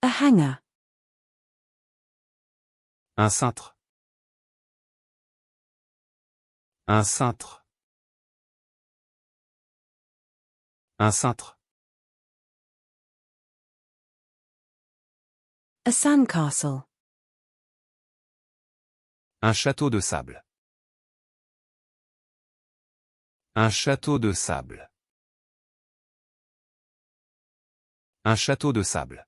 A hanger. Un cintre. Un cintre. Un cintre. A sandcastle. Un château de sable. Un château de sable. Un château de sable.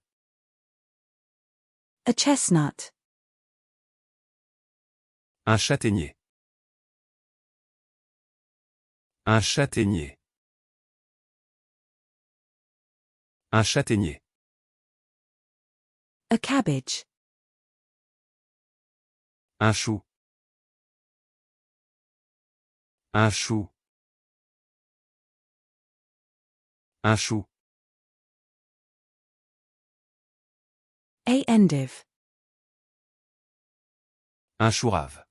A chestnut. Un châtaignier. Un châtaignier. Un châtaignier. A cabbage. Un chou. Un chou. Un chou. A endive. Un chou rave.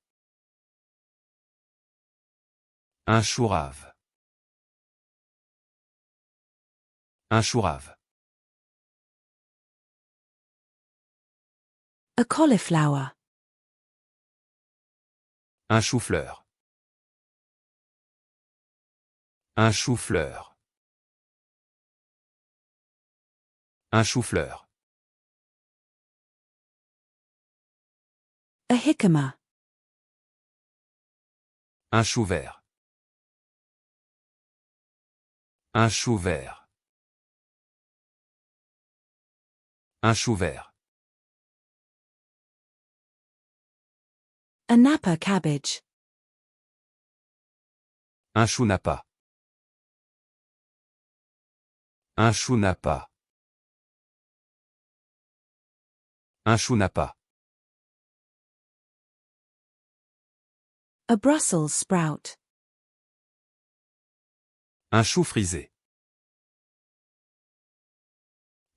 Un chou rave. Un chou rave. A cauliflower. Un chou-fleur. Un chou-fleur. Un chou-fleur. A jicama. Un chou vert. Un chou vert. Un chou vert. A napa cabbage. Un chou napa. Un chou napa. Un chou napa. A Brussels sprout. Un chou frisé.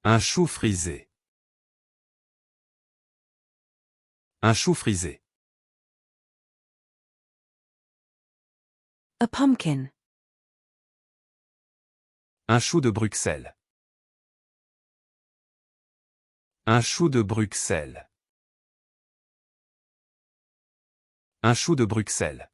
Un chou frisé. Un chou frisé. A pumpkin. Un chou de Bruxelles. Un chou de Bruxelles. Un chou de Bruxelles.